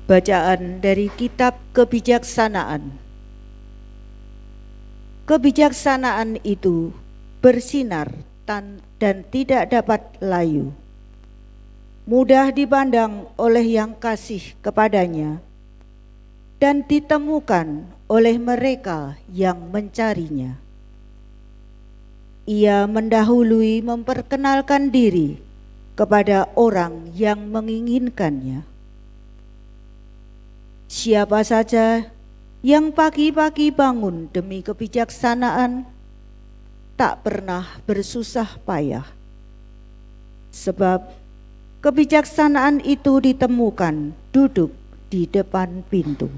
Bacaan dari Kitab Kebijaksanaan. Kebijaksanaan itu bersinar dan tidak dapat layu, mudah dipandang oleh yang kasih kepadanya, dan ditemukan oleh mereka yang mencarinya. Ia mendahului memperkenalkan diri kepada orang yang menginginkannya. Siapa saja yang pagi-pagi bangun demi kebijaksanaan tak pernah bersusah payah, sebab kebijaksanaan itu ditemukan duduk di depan pintu.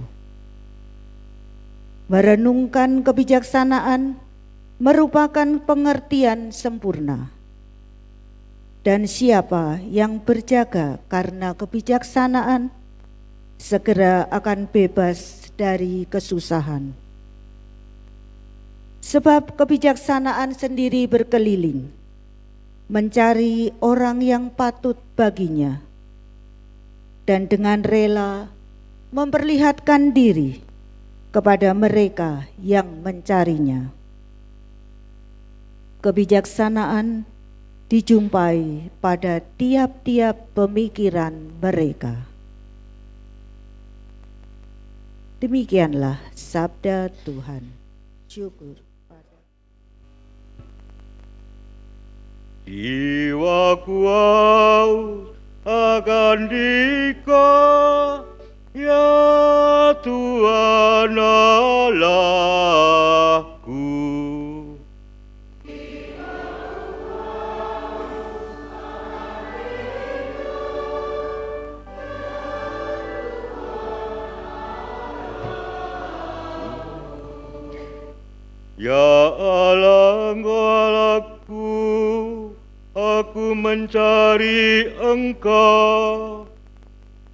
Merenungkan kebijaksanaan merupakan pengertian sempurna, dan siapa yang berjaga karena kebijaksanaan segera akan bebas dari kesusahan. Sebab kebijaksanaan sendiri berkeliling, mencari orang yang patut baginya, dan dengan rela memperlihatkan diri kepada mereka yang mencarinya. Kebijaksanaan dijumpai pada tiap-tiap pemikiran mereka. Demikianlah sabda Tuhan. Syukur pada jiwaku haus akan Dikau, ya Tuhan Allahku. Ya Allah, Engkau Allahku, aku mencari Engkau.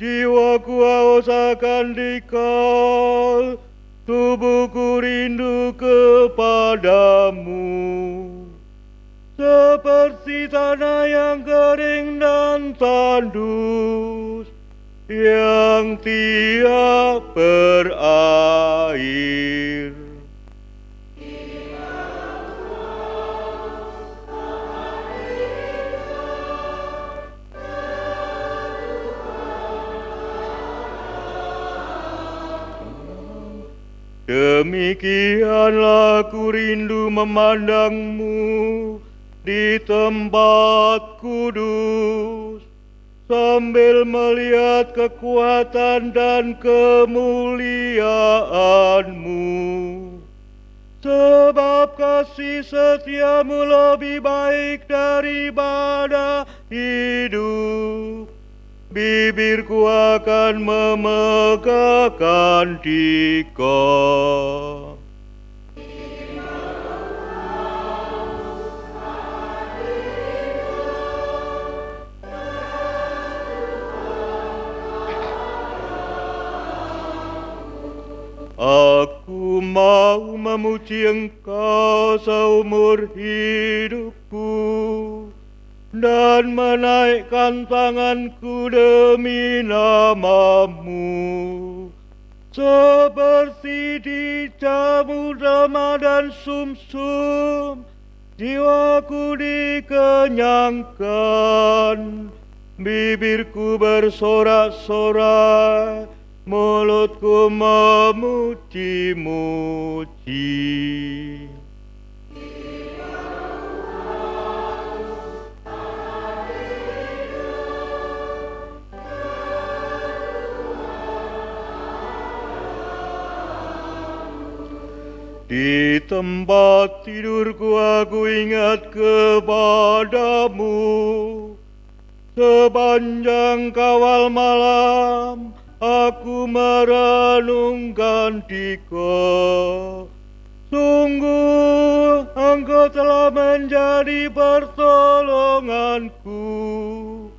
Jiwaku haus akan Dikau, tubuhku rindu kepadamu. Seperti tanah yang kering dan tandus, yang tiada berair. Demikianlah aku rindu memandangmu di tempat kudus, sambil melihat kekuatan dan kemuliaanmu. Sebab kasih setiamu lebih baik daripada hidup. Bibirku akan memegahkan Dikau. Aku mau memuji Engkau seumur hidupku, dan menaikkan tanganku demi nama-Mu. Seperti di jamu damai dan sumsum, jiwaku dikenyangkan. Bibirku bersorak-sorai, mulutku memuji-muji. Di tempat tidurku aku ingat kepadamu, sepanjang kawal malam aku merenungkan Dikau. Sungguh Engkau telah menjadi pertolonganku,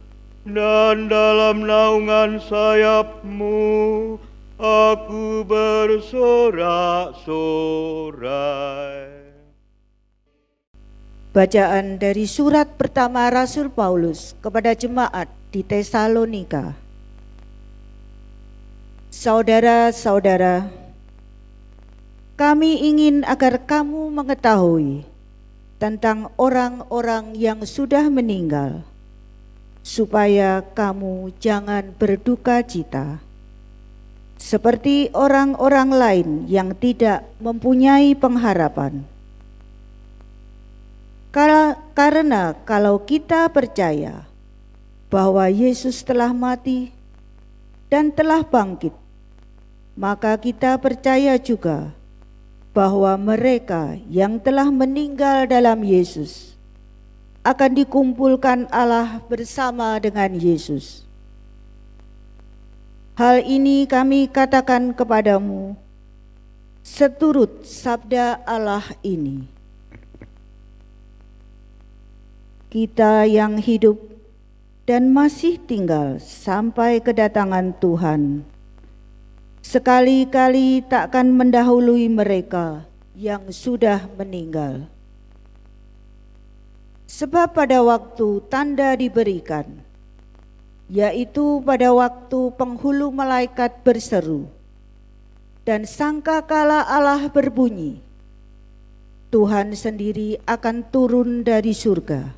dan dalam naungan sayap-Mu aku bersorak-sorai. Bacaan dari surat pertama Rasul Paulus kepada jemaat di Tesalonika. Saudara-saudara, kami ingin agar kamu mengetahui tentang orang-orang yang sudah meninggal, supaya kamu jangan berduka cita, seperti orang-orang lain yang tidak mempunyai pengharapan. Karena kalau kita percaya bahwa Yesus telah mati dan telah bangkit, maka kita percaya juga bahwa mereka yang telah meninggal dalam Yesus akan dikumpulkan Allah bersama dengan Yesus. Hal ini kami katakan kepadamu seturut sabda Allah ini. Kita yang hidup dan masih tinggal sampai kedatangan Tuhan, sekali-kali takkan mendahului mereka yang sudah meninggal. Sebab pada waktu tanda diberikan, yaitu pada waktu penghulu malaikat berseru dan sangkakala Allah berbunyi, Tuhan sendiri akan turun dari surga.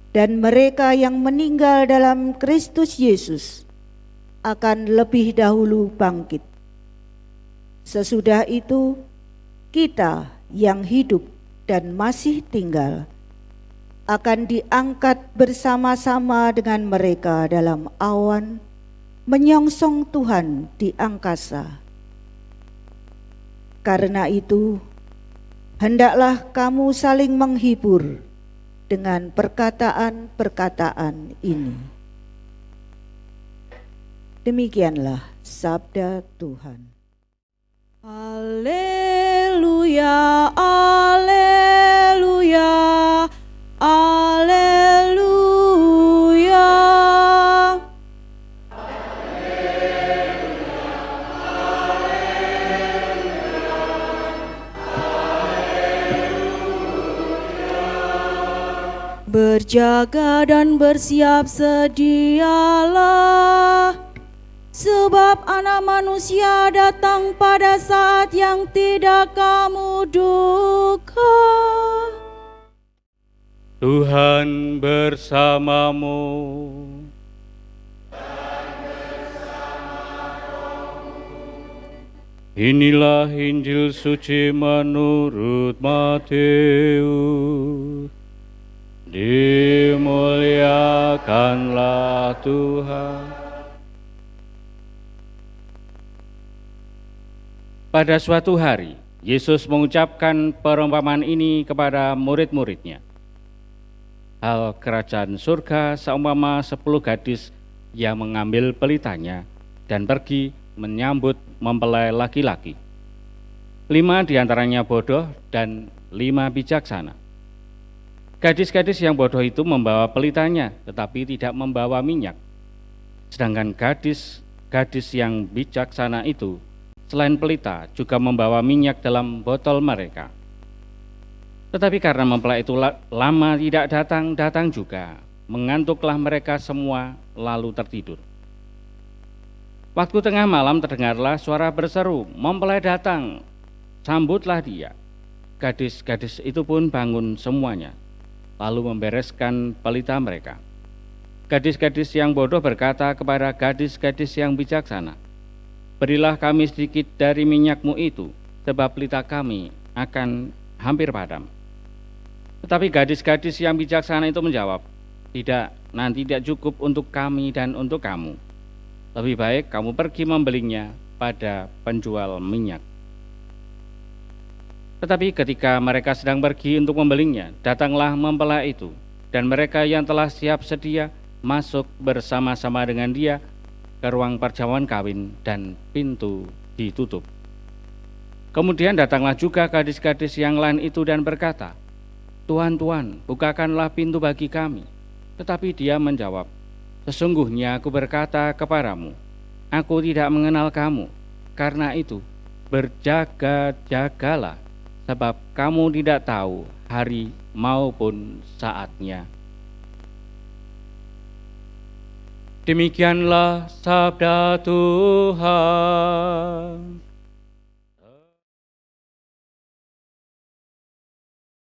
Dan mereka yang meninggal dalam Kristus Yesus akan lebih dahulu bangkit. Sesudah itu, kita yang hidup dan masih tinggal akan diangkat bersama-sama dengan mereka dalam awan, menyongsong Tuhan di angkasa. Karena itu, hendaklah kamu saling menghibur dengan perkataan-perkataan ini. Demikianlah sabda Tuhan. Haleluya, haleluya, haleluya. Berjaga dan bersiap sedialah, sebab Anak Manusia datang pada saat yang tidak kamu duga. Tuhan bersamamu. Inilah Injil suci menurut Matius. Dimuliakanlah Tuhan. Pada suatu hari, Yesus mengucapkan perumpamaan ini kepada murid-muridnya. Hal kerajaan surga seumpama 10 gadis yang mengambil pelitanya dan pergi menyambut mempelai laki-laki. 5 diantaranya bodoh dan 5 bijaksana. Gadis-gadis yang bodoh itu membawa pelitanya, tetapi tidak membawa minyak. Sedangkan gadis yang bijaksana itu, selain pelita, juga membawa minyak dalam botol mereka. Tetapi karena mempelai itu lama tidak datang juga, mengantuklah mereka semua lalu tertidur. Waktu tengah malam terdengarlah suara berseru, "Mempelai datang, sambutlah dia." Gadis-gadis itu pun bangun semuanya, lalu membereskan pelita mereka. Gadis-gadis yang bodoh berkata kepada gadis-gadis yang bijaksana, "Berilah kami sedikit dari minyakmu itu, sebab pelita kami akan hampir padam." Tetapi gadis-gadis yang bijaksana itu menjawab, "Tidak, nanti tidak cukup untuk kami dan untuk kamu. Lebih baik kamu pergi membelinya pada penjual minyak." Tetapi ketika mereka sedang pergi untuk membelinya, datanglah mempelai itu, dan mereka yang telah siap sedia masuk bersama-sama dengan dia ke ruang perjamuan kawin, dan pintu ditutup. Kemudian datanglah juga gadis-gadis yang lain itu dan berkata, "Tuhan, Tuhan, bukakanlah pintu bagi kami." Tetapi dia menjawab, "Sesungguhnya aku berkata kepadamu, aku tidak mengenal kamu. Karena itu, berjaga-jagalah, sebab kamu tidak tahu hari maupun saatnya." Demikianlah sabda Tuhan.